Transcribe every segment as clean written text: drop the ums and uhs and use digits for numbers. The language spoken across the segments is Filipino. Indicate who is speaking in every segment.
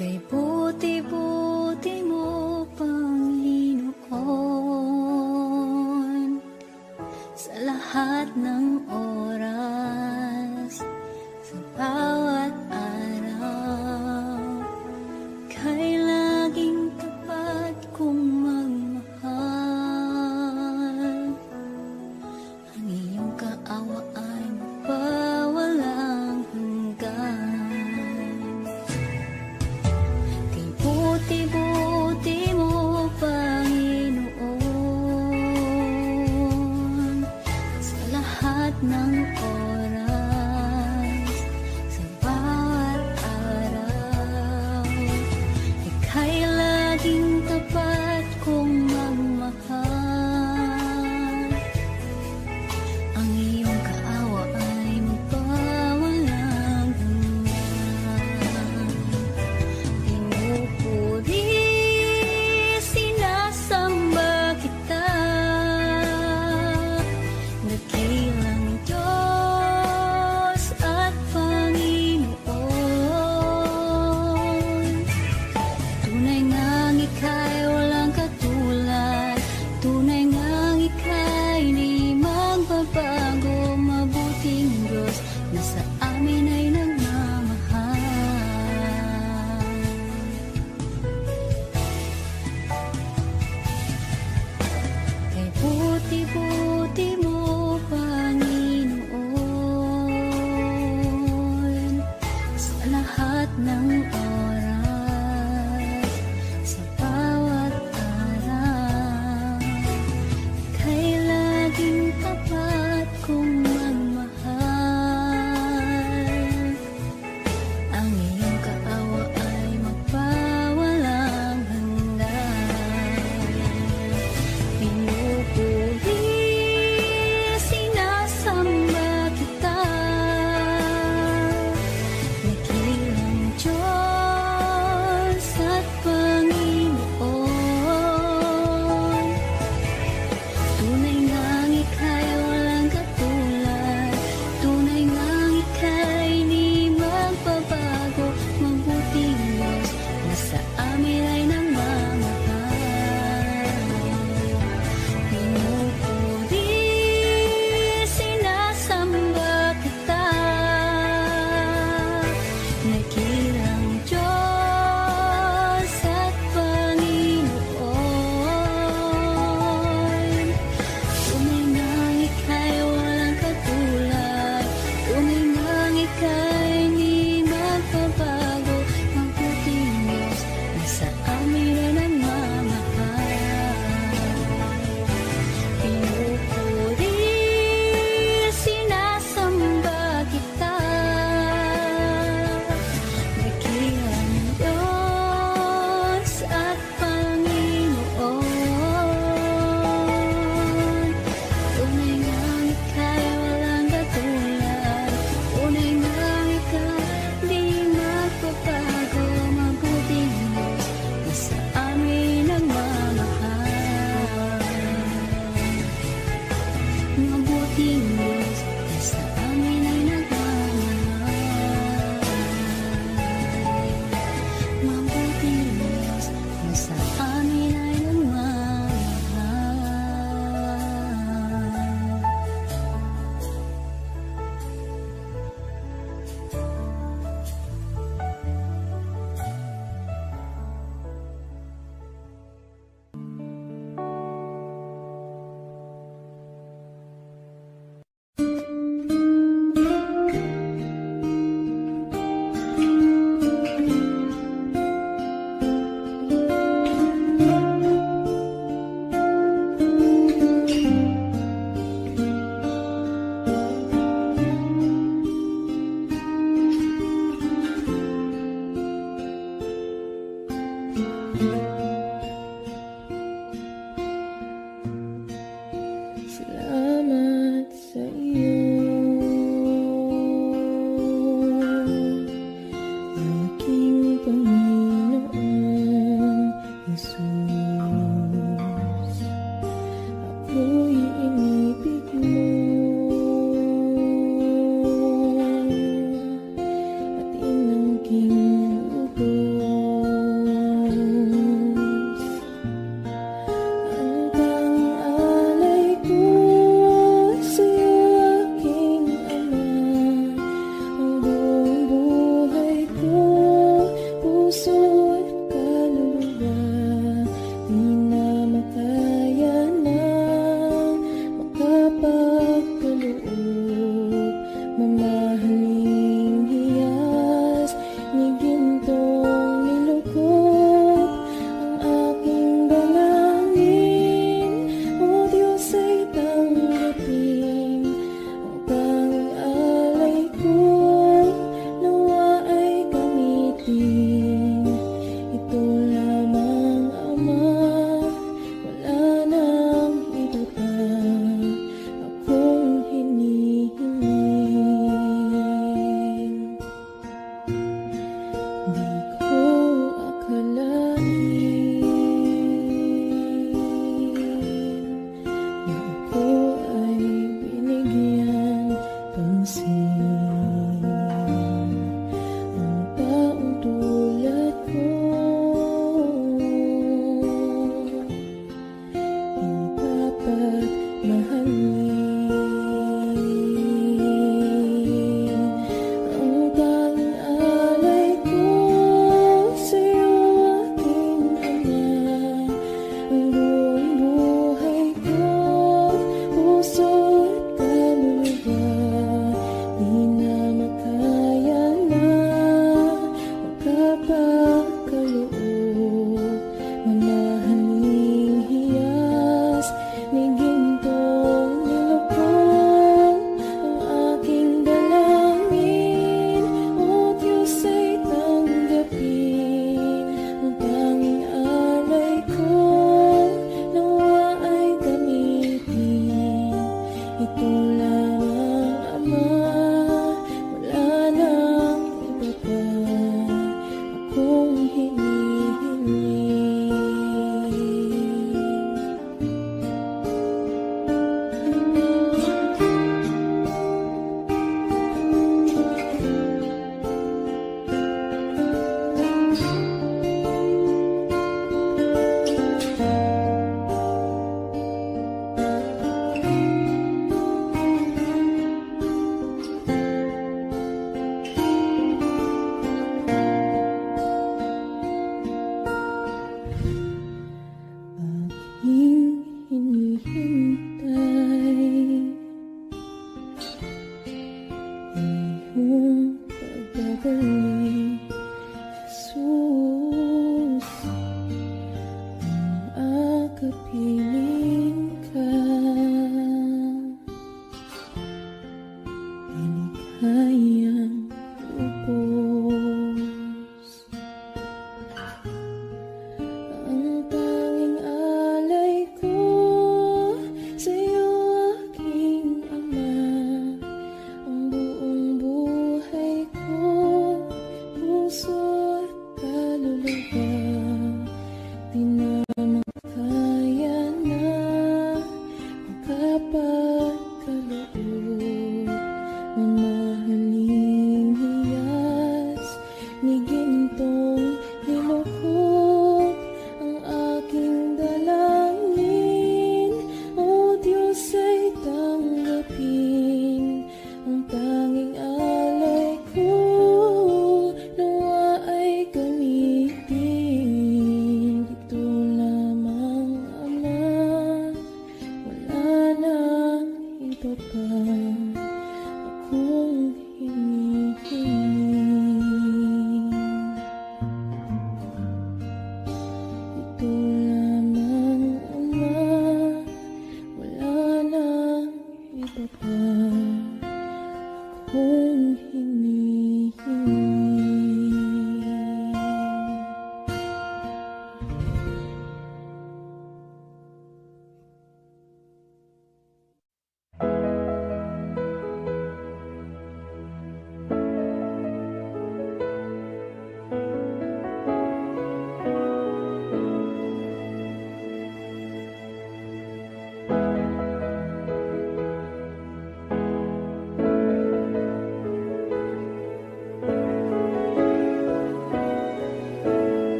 Speaker 1: Kay buti-buti mo, Panginoon, sa lahat ng oras, sa bawat araw, kay laging tapat kong magmahal. Ang iyong kaawa ay mapawalang hanggan. Buti-buti mo, Panginoon, sa lahat ng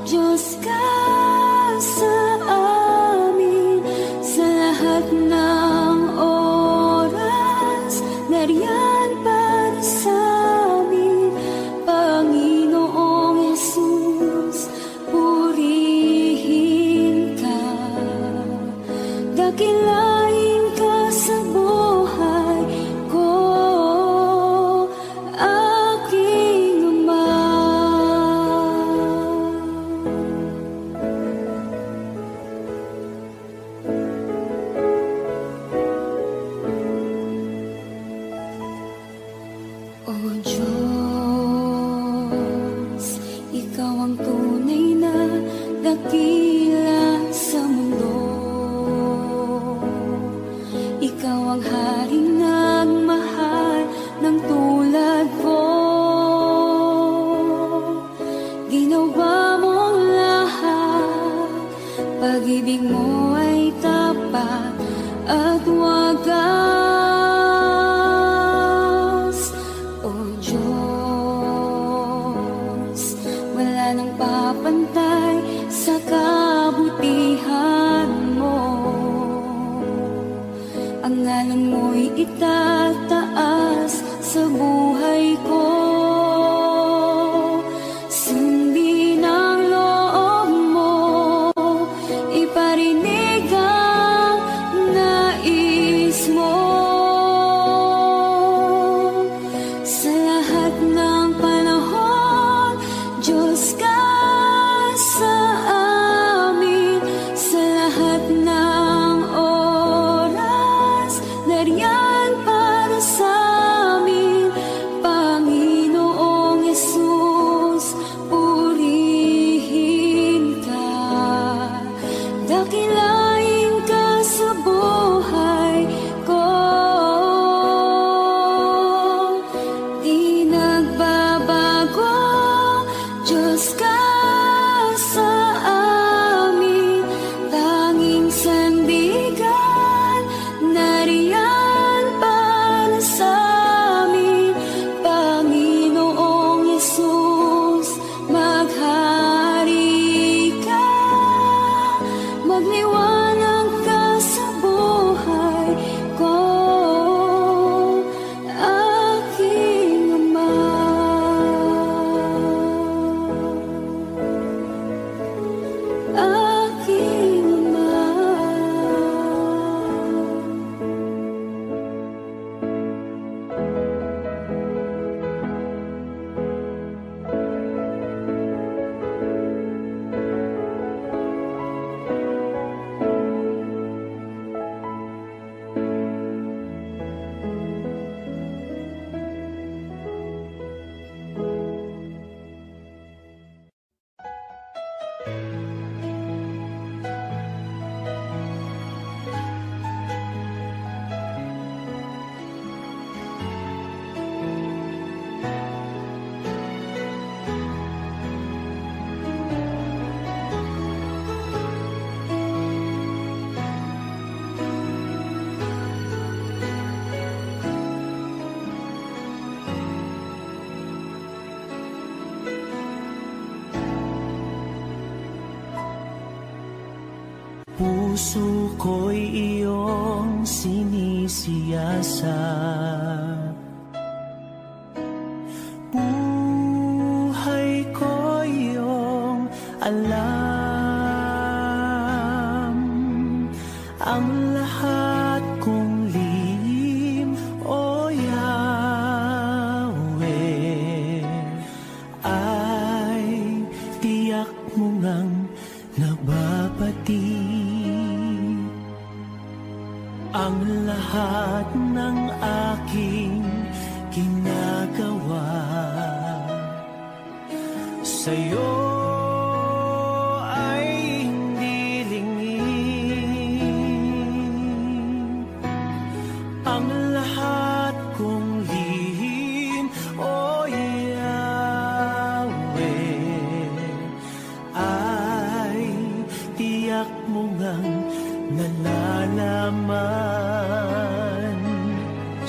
Speaker 1: Diyos ka sa amin. ng oras, nariyan para sa amin, Panginoong Yesus, purihin ka. Dakilain ka sa buhay ko, aking Ama. O Diyos, Ikaw ang tunay na dakila sa mundo. Ikaw ang haring nagmahal ng tulad ko. Ginawa mong lahat, pag-ibig mo ay tapat at wagas. O Diyos, wala nang papantay sa kabutihan mo. Ang ngalan mo'y itataas sa buhay ko. Sundin ang loob mo, iparinig ang nais mo. Sa lahat ng panahon, Diyos ka sa amin. Sa lahat ng oras, nariyan para sa amin, Panginoong Yesus, purihin ka. Dakilain ka sa buhay ko, di nagbabago. Diyos ka sa amin, tanging sandigan, nariyan para sa amin, Panginoong Yesus, maghari ka, magliwanag ka sa buhay ko, aking Ama. Aking Ama.
Speaker 2: Puso ko'y iyong sinisiyasat, buhay ko'y iyong alam. Ang lahat kong lihim, O Yahweh, ay tiyak mo ngang nababati. Ang lahat ng aking ginagawa sa'yo ay hindi lingid. Ang lahat kong lihim, O Yahweh, ay tiyak mo ngang nalalaman.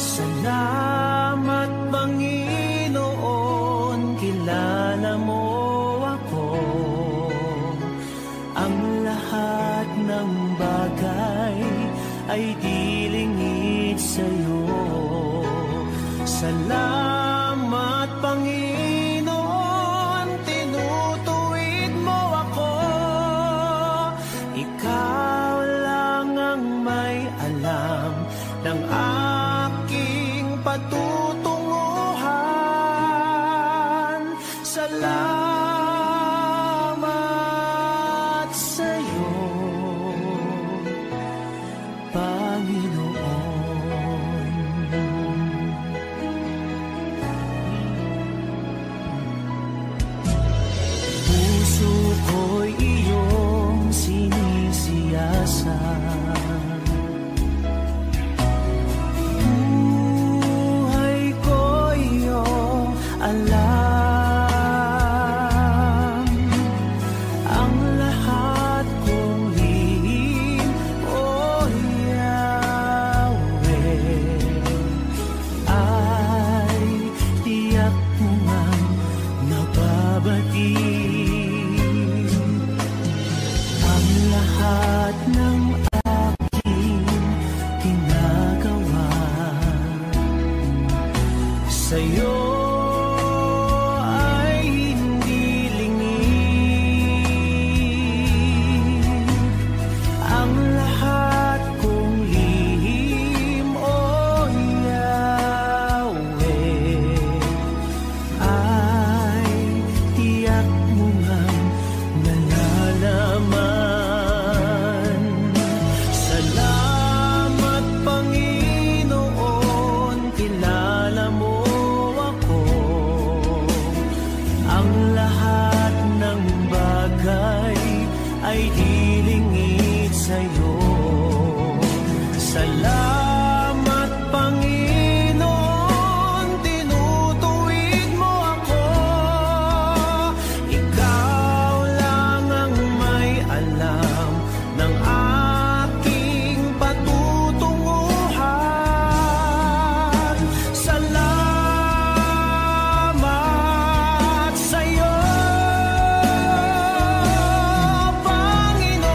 Speaker 2: Salamat, Panginoon, kilala mo ako. Ang lahat ng bagay ay di lingid sa'yo. Salamat, Panginoon, tinutuwid mo ako. Ikaw lang ang may alam ng aking patutunguhan. Salamat sa'yo, Panginoon. Puso ko'y iyong sinisiyasat, buhay ko iyong alam, ang lahat kong lihim, O Yahweh, ay tiyak mo ngang nababati. Ang lahat ng aking ginagawa sa'yo ay hindi lingid. Ang lahat kong lihim, O Yahweh, ay tiyak mo ngang nalalaman. Salamat, Panginoon, kilala mo ako. Ang lahat ng bagay ay di lingid sa'yo. Salamat, Panginoon, tinutuwid mo ako. Ikaw lang ang may alam ng aking patutunguhan. Salamat sa'yo, Panginoon.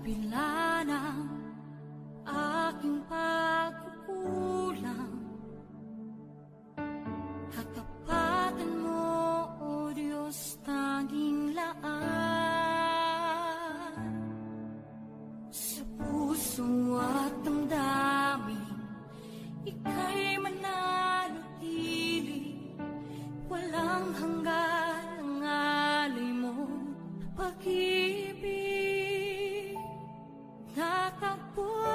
Speaker 1: kabila ng aking pagkukulang, katapatan mo, O Diyos, tanging laan. Sa puso at damdamin, ika'y mananatili, walang hanggan ang alay mo pag-ibig. Natagpuan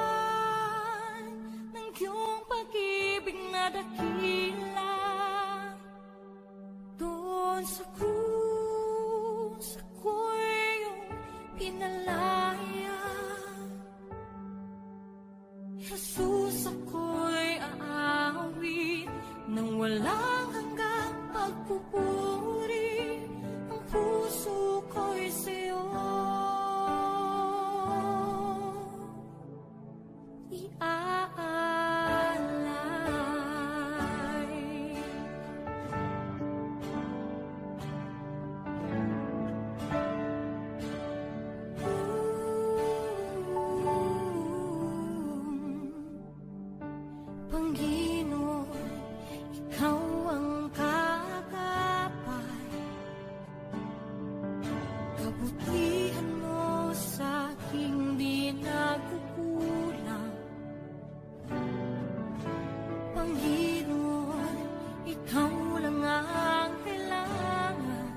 Speaker 1: ng iyong pag-ibig na dakila, doon sa krus ako'y iyong pinalaya. Jesus, ako'y aawit nang walang hanggang pagpupuri. Ang puso ko'y sa'yo iaalay. Panginoon, ikaw ang kagapay, kabutihan mo sa aking di nagkukulang. Panginoon, ikaw lang ang kailangan,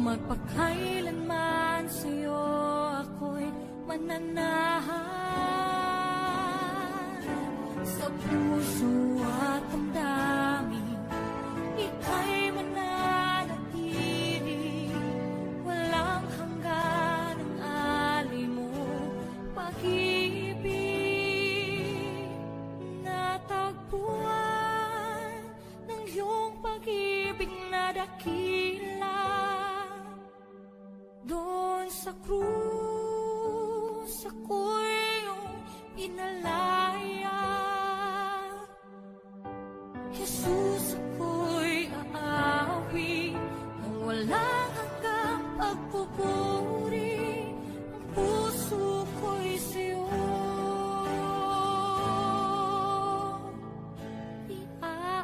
Speaker 1: magpakailanman sa'yo ako'y mananahan. Sa puso at damdamin, ika'y mananatili, walang hanggan ang alay mo pag-ibig. Natagpuan ng iyong pag-ibig na dakila, doon sa krus ako'y iyong pinalaya. Jesus, ako'y aawit nang walang hanggang pagpupuri. Ang puso ko'y sa'yo iaalay.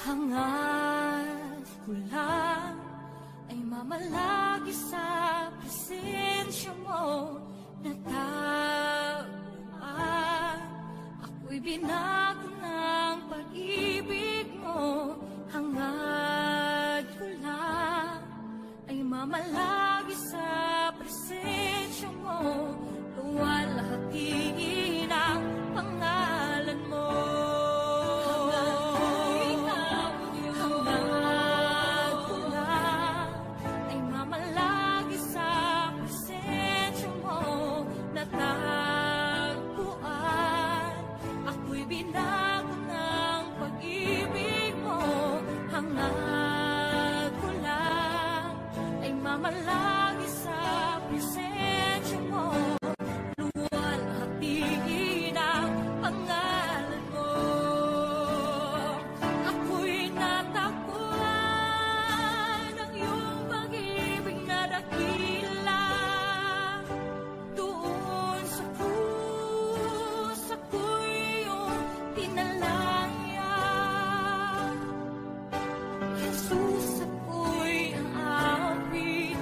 Speaker 1: Hangad ko lang ay mamalagi sa presensya mo. Natagpuan, ako'y binago ng pag-ibig mo. Hangad ko lang ay mamalagi sa presensya mo. Luwalhatiin ang pangalan mo. Natagpuan, ako'y binago ng pag-ibig mo. Hangad ko lang ay mamalagi sa presensya mo. Luwalhatiin ang pangalan mo. Ako'y natagpuan ng iyong pag-ibig na dakila, doon sa krus ako'y iyong pinalaya. Jesus, ako'y aawit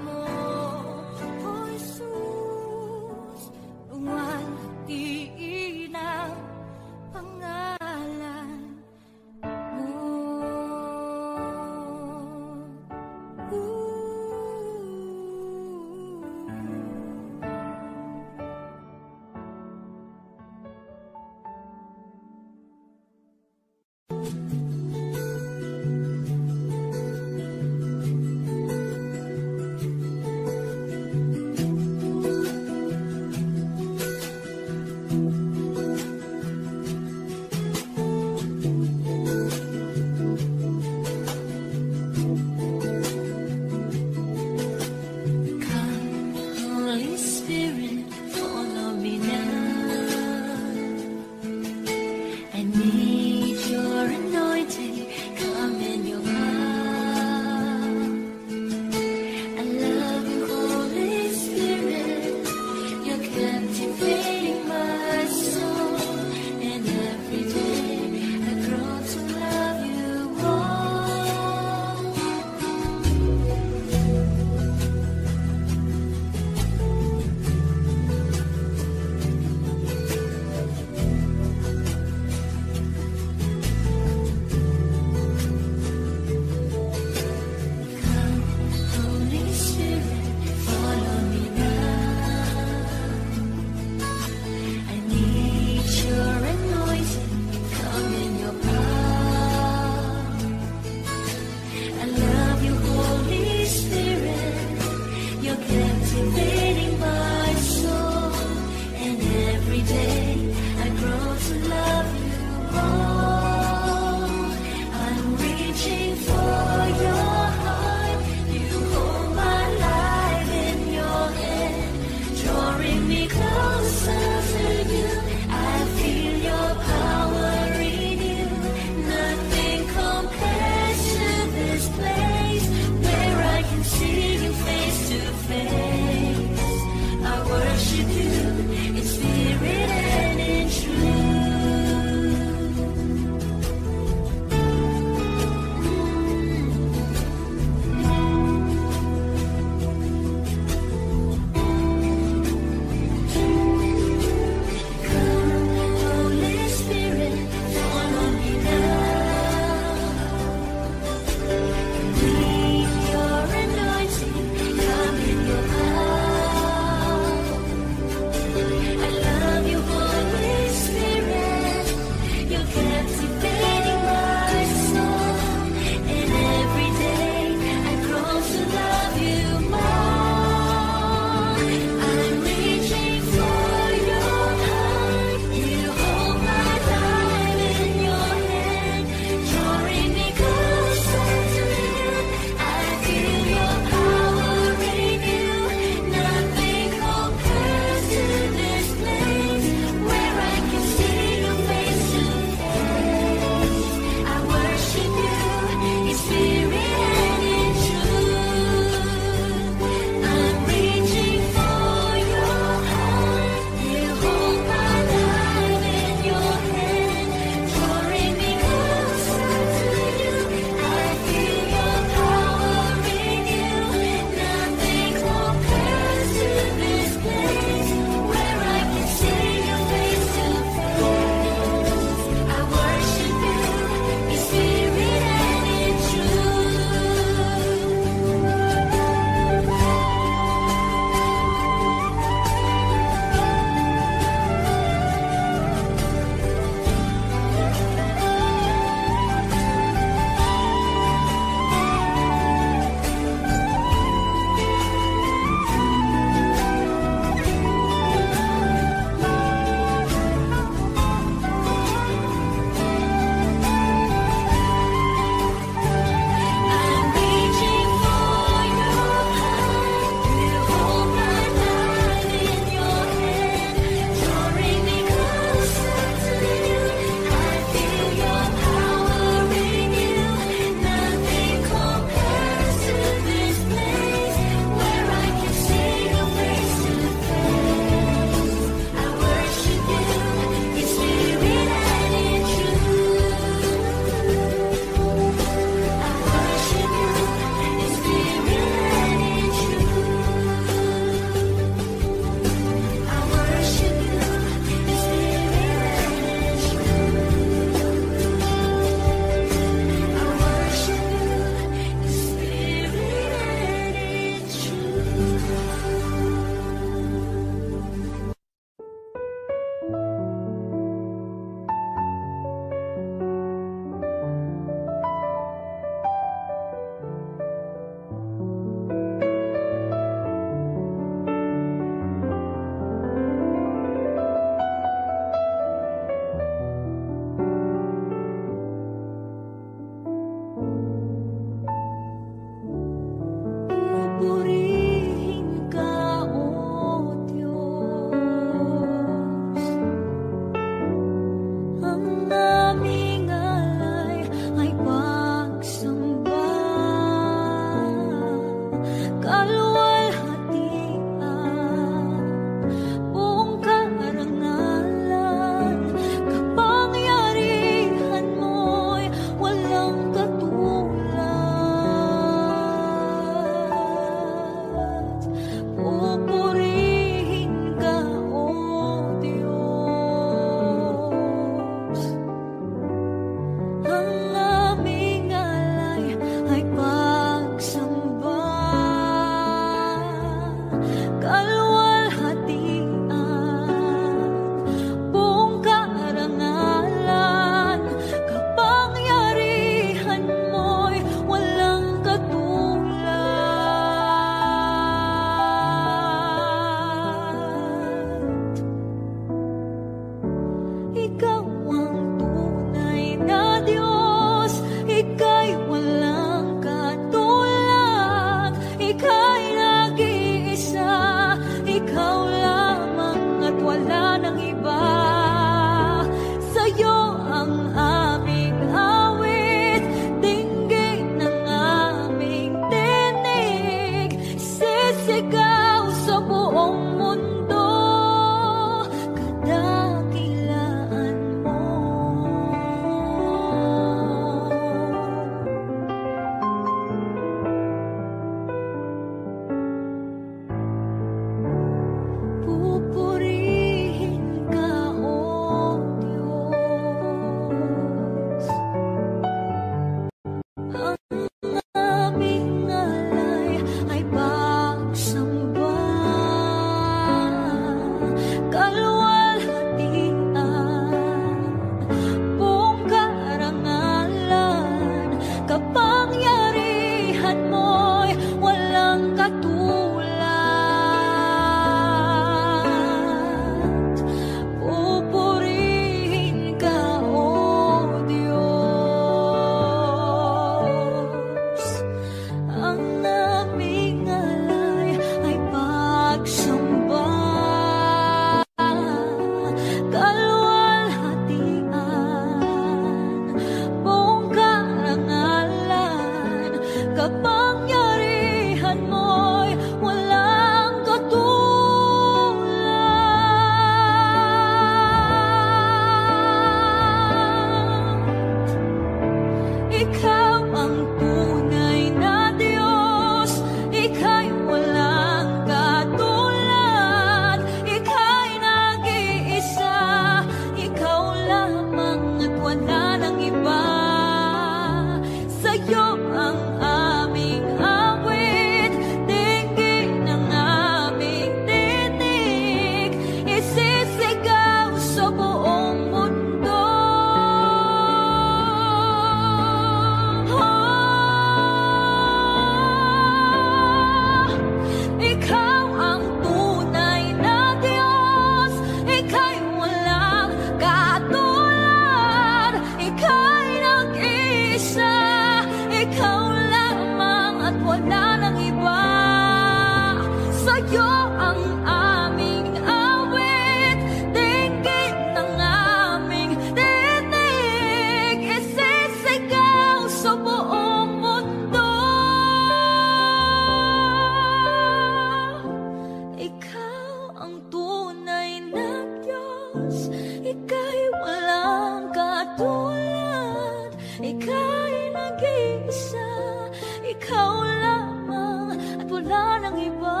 Speaker 1: ikaw lamang at wala nang iba.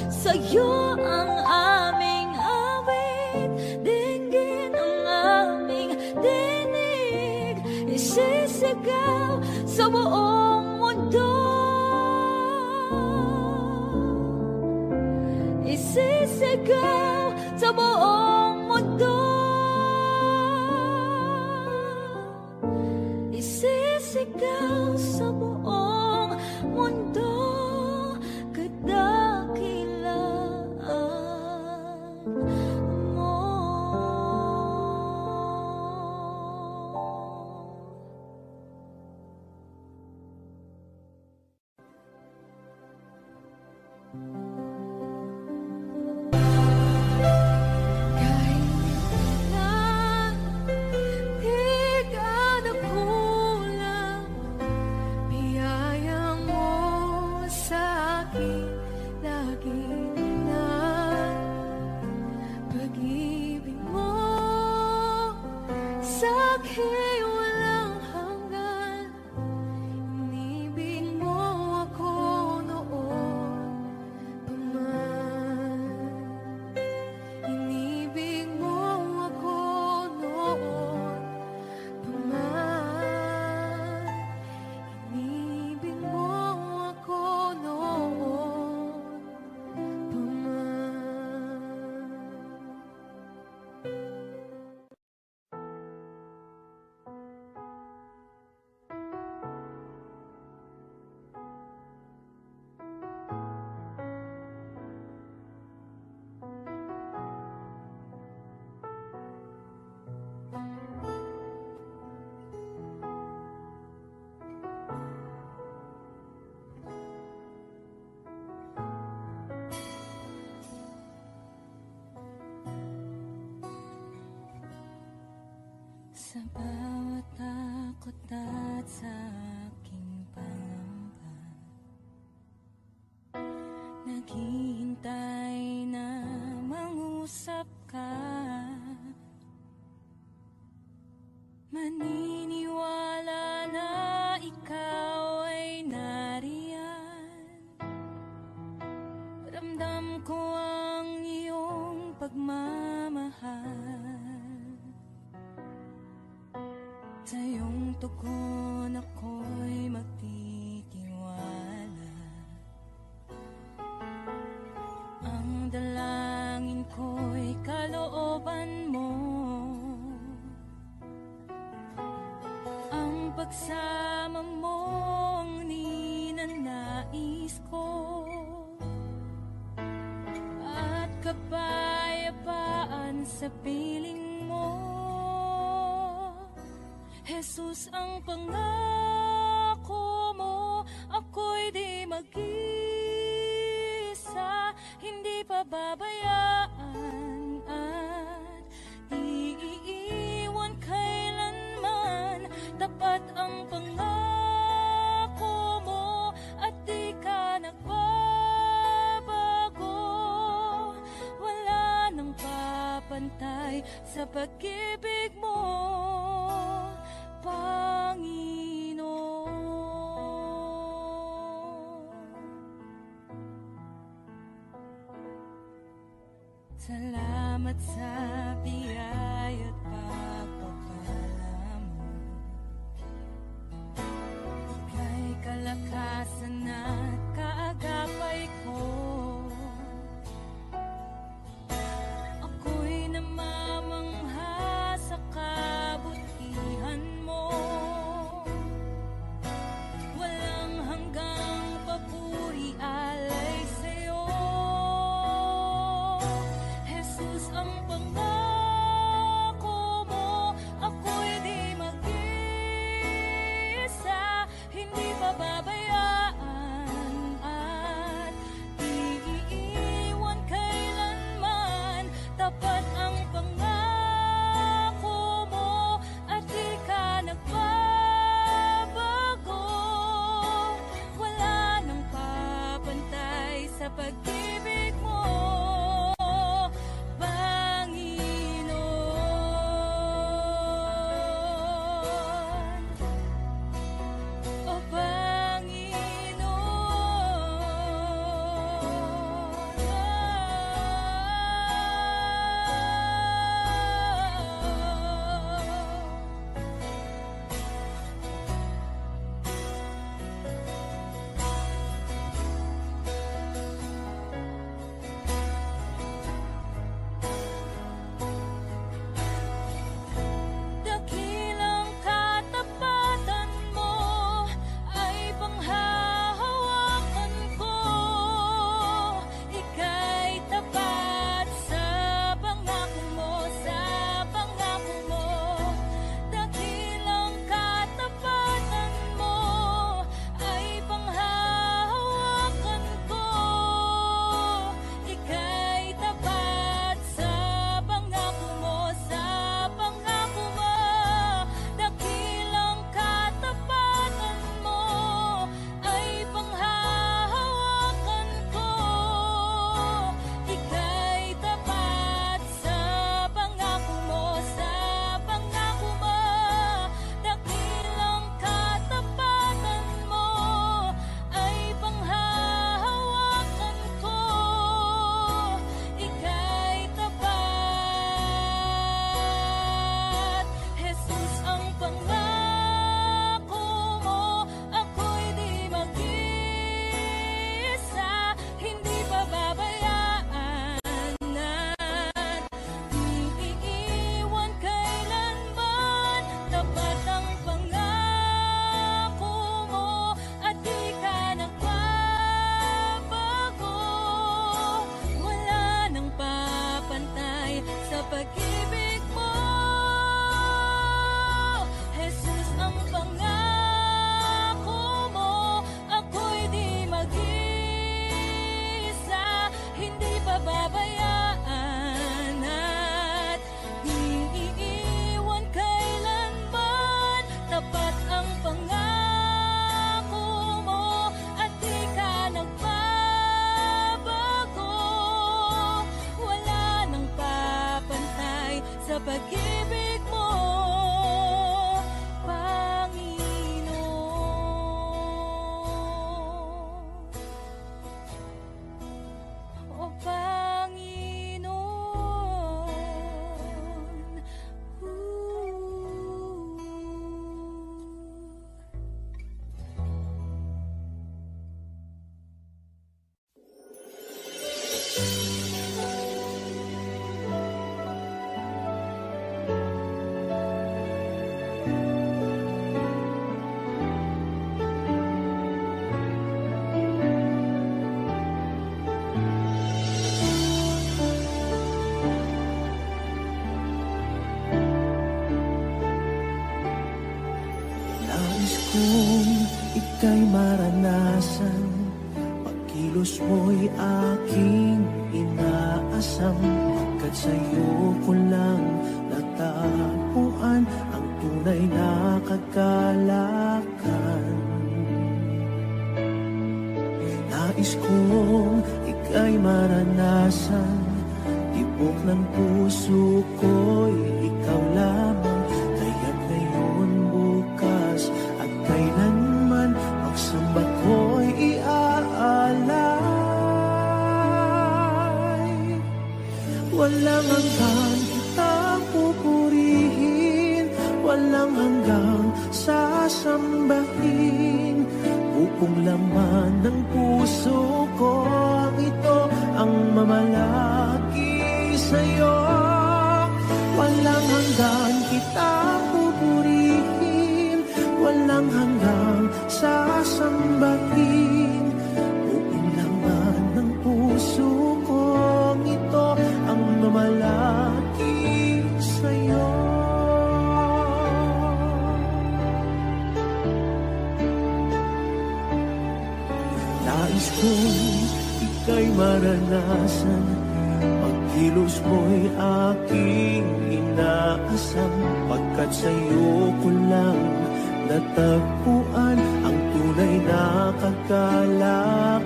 Speaker 1: Sa'yo ang aming awit, dinggin ang aming dinig, isisigaw sa buong mundo, isisigaw sa buong mundo, isisigaw sa buong mundo, kadakilaan mo. Sa bawat takot at sa aking pangamba, naghihintay na mangusap ka. Maniniwala na ikaw ay nariyan. Ramdam ko ang iyong pagmamahal. Sa iyong tugon ako'y magtitiwala. Ang dalangin ko'y kalooban mo. Ang pagsama mo ang ninanais ko. At kapayapaan sa piling mo. Jesus, ang pangako mo, ako'y di mag-isa, hindi pababayaan at iiwan kailanman. Tapat ang pangako mo at di ka nagbabago. Wala nang papantay sa pag-ibig mo, Panginoon. Salamat sa biyaya at pagpapala mo. Ika'y kalakasan at kaagapay ko. Ako'y namamangha sa kabutihan mo. Walang hanggang papuri alay sa'yo. Jesus, ang pangako
Speaker 2: maranasan, pagkilos mo'y aking inaasam. Pagkat sa'yo ko lang natagpuan ang tunay na kagalakan. Nais kong ika'y maranasan, tibok ng puso ko'y ikaw lamang. Kaya't ngayon, bukas at kailanman, pagsamba ko'y iaalay. Walang hanggan kitang pupurihin, walang hanggang sasambahin. Buong laman ng puso ko ito ang mamalaki sa'yo. Walang hanggan kitang pupurihin, walang hanggang sasambahin. Buong laman ng puso ko ito ang mamalaki sa'yo. Nais kong ika'y maranasan, pagkilos mo'y aking inaasam. Pagkat sa'yo ko lang natagpuan ang tunay na kagalakan.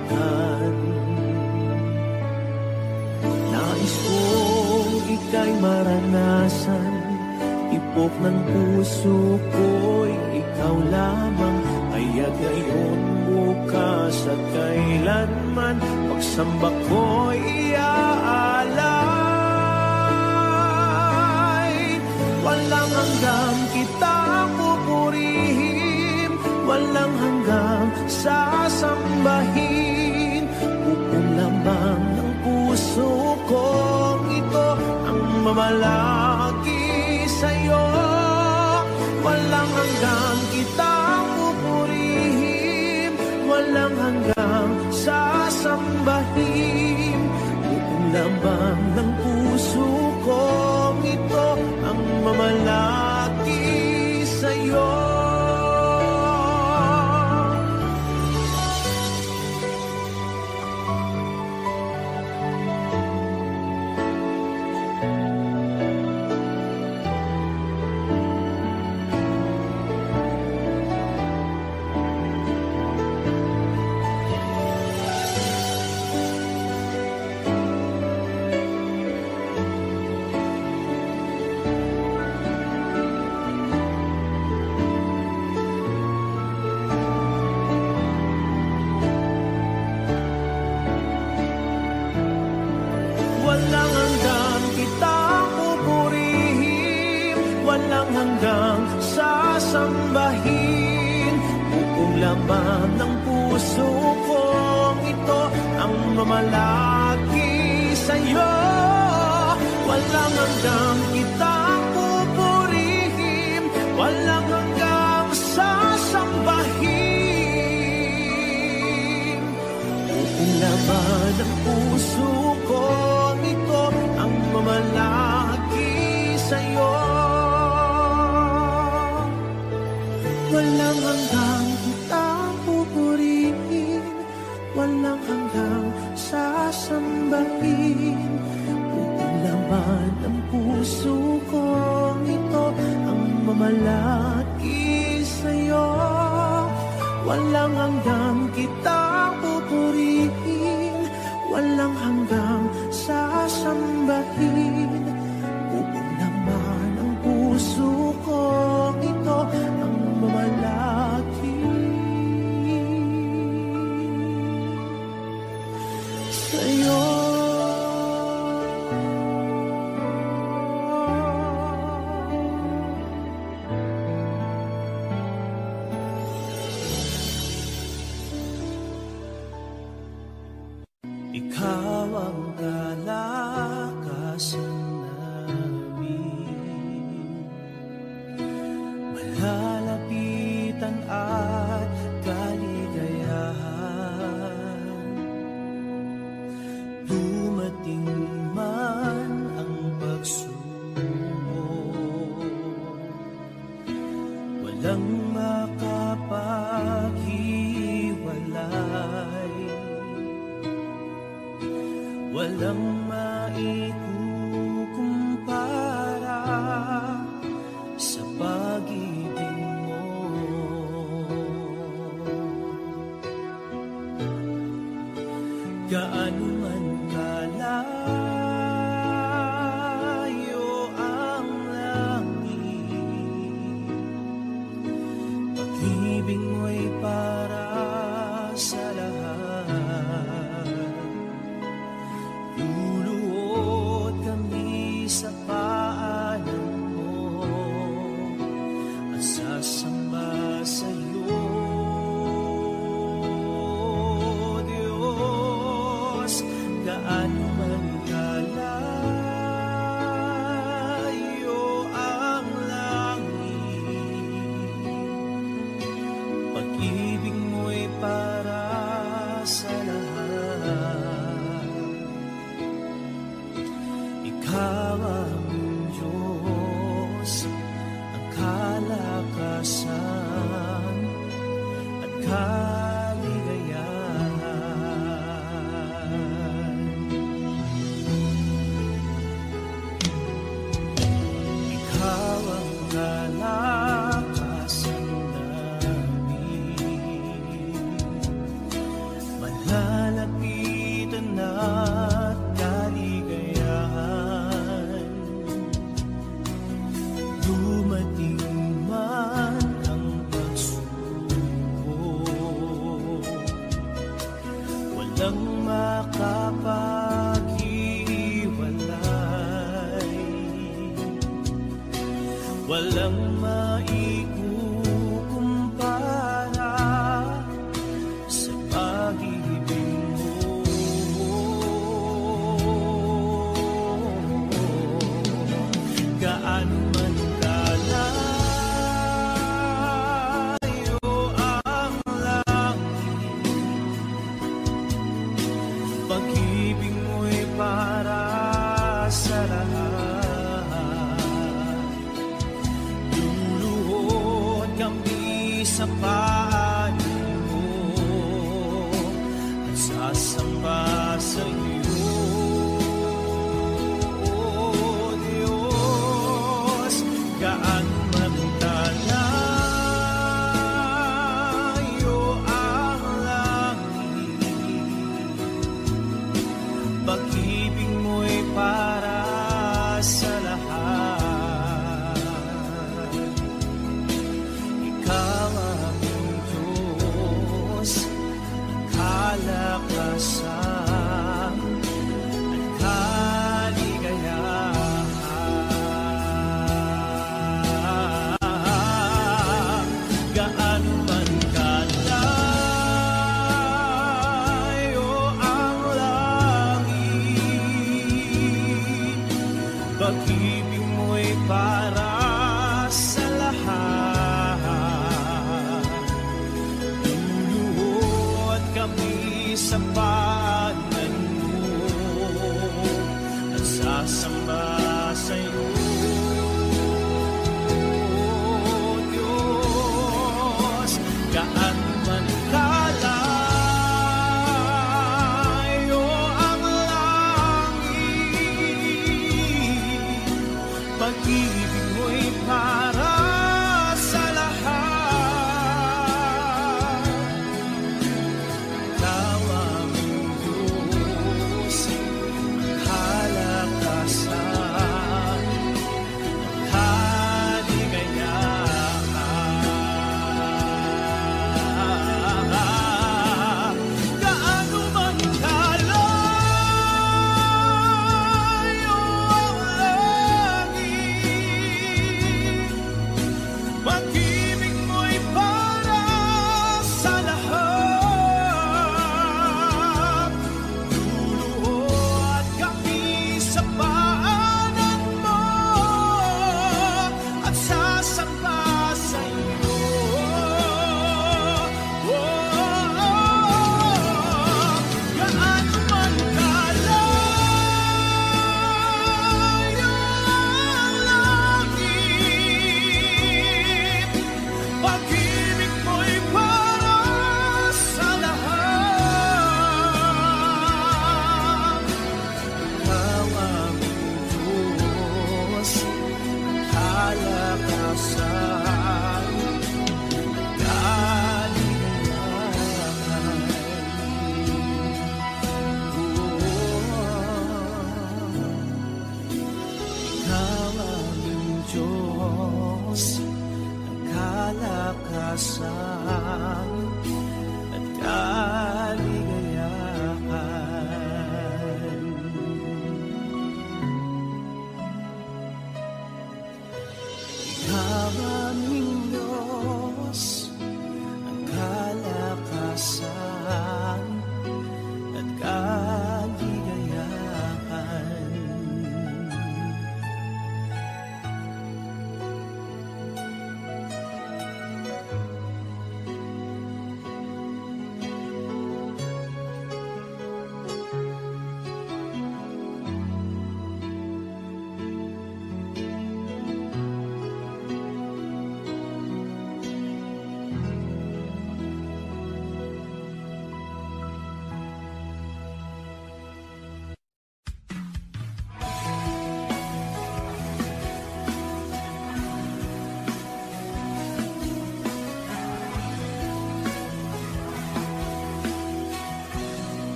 Speaker 2: Nais kong ika'y maranasan, tibok ng puso ko'y ikaw lamang. Kaya't ngayon, bukas at kailanman, pagsamba ko'y iaalay. Walang hanggang kitang pupurihin, walang hanggang sasambahin. Buong laman ng puso ko ito ang mamalaki sa'yo. Walang hanggang kitang pupurihin, walang hanggang sasambahin. Buong laman ng puso ko ito ang mamalaki sa'yo. Walang hanggang kitang pupurihin, walang hanggang sasambahin. Buong laman ng puso ko ito ang mamalaki sa'yo. Walang hanggang kitang pupurihin, walang hanggang sasambahin. Buong laman ng puso ko ito ang mamalaki sa'yo. Walang hanggang kitang pupurihin, walang hanggang sasambahin. Buong laman ng puso ko ito ang mamalaki sa'yo. Walang hanggang kitang pupurihin, walang hanggang sasambahin. Buong laman ng puso ko ito ang mamalaki sa'yo. Ikaw ang kalakasan namin, malalapitan at kaligayahan. Dumating man ang pagsubok, walang makapaghiwalay walang maikukumpara sa pag-ibig mo. Gaano man kalayo ang langit, pag-ibig mo'y para sa lahat. Luluhod kami sa paanan mo at sasamba sa iyo, Diyos. Gaano man kalayo ang langit, pag-ibig mo'y para sa lahat. Ikaw ang Diyos, ang kalakasan at kaligayahan. Ikaw ang kalakasan namin, malalapitan at kaligayahan. Dumating man ang pagsubok, walang makapaghiwalay, walang maikukumpara sa pag-ibig mo. Gaano man kalayo ang langit, pag-ibig mo'y para sa lahat. Luluhod kami sa paanan mo at sasamba sa iyo, Diyos. Gaano man kalayo ang langit, pag-ibig mo'y para sa lahat. Ikaw ang Diyos, ang kalakasan at kaligayahan. Gaano man kalayo ang langit, pag-ibig mo'y para sa lahat. Luluhod kami sa